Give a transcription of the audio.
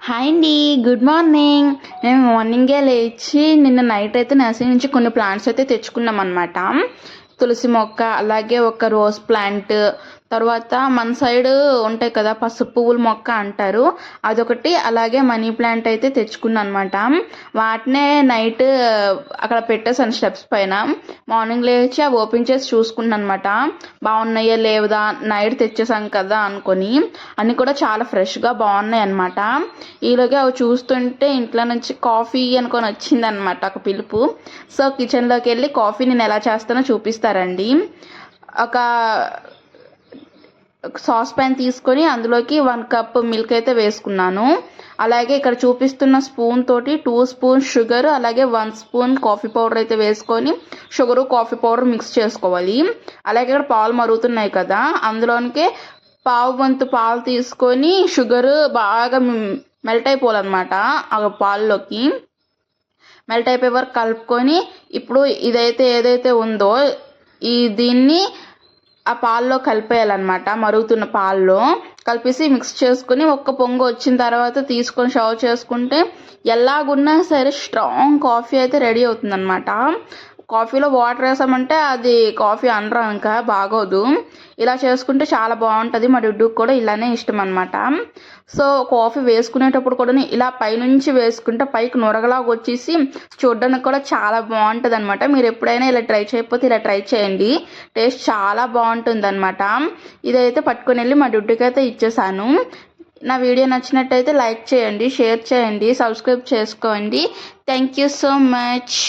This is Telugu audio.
హాయ్ అండి. Good morning. మేము మార్నింగే లేచి నిన్న నైట్ అయితే నర్సరీ నుంచి కొన్ని ప్లాంట్స్ అయితే తెచ్చుకున్నాం అనమాట. తులసి మొక్క, అలాగే ఒక రోజ్ ప్లాంట్, తర్వాత మన సైడ్ ఉంటాయి కదా పసుపు పువ్వుల మొక్క అంటారు, అదొకటి, అలాగే మనీ ప్లాంట్ అయితే తెచ్చుకున్నాను అనమాట. వాటినే నైట్ అక్కడ పెట్టేసాను స్టెప్స్ పైన. మార్నింగ్ లేచి అవి ఓపెన్ చేసి చూసుకున్నాను అనమాట, బాగున్నాయా లేవదా, నైట్ తెచ్చేసాం కదా అనుకొని. అన్నీ కూడా చాలా ఫ్రెష్గా బాగున్నాయి అనమాట. ఈలోగా అవి చూస్తుంటే ఇంట్లో నుంచి కాఫీ అనుకొని వచ్చిందనమాట ఒక పిలుపు. సో కిచెన్లోకి వెళ్ళి కాఫీ నేను ఎలా చేస్తానో చూపిస్తారండి. ఒక సాస్ ప్యాన్ తీసుకొని అందులోకి 1 కప్ మిల్క్ అయితే వేసుకున్నాను. అలాగే ఇక్కడ చూపిస్తున్న స్పూన్ తోటి 2 స్పూన్ షుగర్, అలాగే 1 స్పూన్ కాఫీ పౌడర్ అయితే వేసుకొని షుగరు కాఫీ పౌడర్ మిక్స్ చేసుకోవాలి. అలాగే ఇక్కడ పాలు మరుగుతున్నాయి కదా, అందులోనికి పావు వంతు పాలు తీసుకొని షుగర్ బాగా మెల్ట్ అయిపోవాలన్నమాట. ఆ పాల్లోకి మెల్ట్ అయిపోయే వరకు కలుపుకొని, ఇప్పుడు ఏదైతే ఉందో దీన్ని ఆ పాల్లో కలిపేయాలన్నమాట. మరుగుతున్న పాల్లో కలిపేసి మిక్స్ చేసుకుని ఒక్క పొంగు వచ్చిన తర్వాత తీసుకొని సర్వ్ చేసుకుంటే ఎలాగున్నా సరే స్ట్రాంగ్ కాఫీ అయితే రెడీ అవుతుందన్నమాట. కాఫీలో వాటర్ వేసామంటే అది కాఫీ అనరా, ఇంకా బాగోదు. ఇలా చేసుకుంటే చాలా బాగుంటుంది. మా డుడ్డుకు కూడా ఇలానే ఇష్టం అనమాట. సో కాఫీ వేసుకునేటప్పుడు కూడా ఇలా పైనుంచి వేసుకుంటే పైకి నొరగలాగా వచ్చేసి చూడడానికి కూడా చాలా బాగుంటుంది అనమాట. మీరు ఎప్పుడైనా ఇలా ట్రై చేయకపోతే ఇలా ట్రై చేయండి, టేస్ట్ చాలా బాగుంటుంది అనమాట. ఇదైతే పట్టుకొని వెళ్ళి మా డుడ్డుకి అయితే ఇచ్చేసాను. నా వీడియో నచ్చినట్టయితే లైక్ చేయండి, షేర్ చేయండి, సబ్స్క్రైబ్ చేసుకోండి. Thank you so much.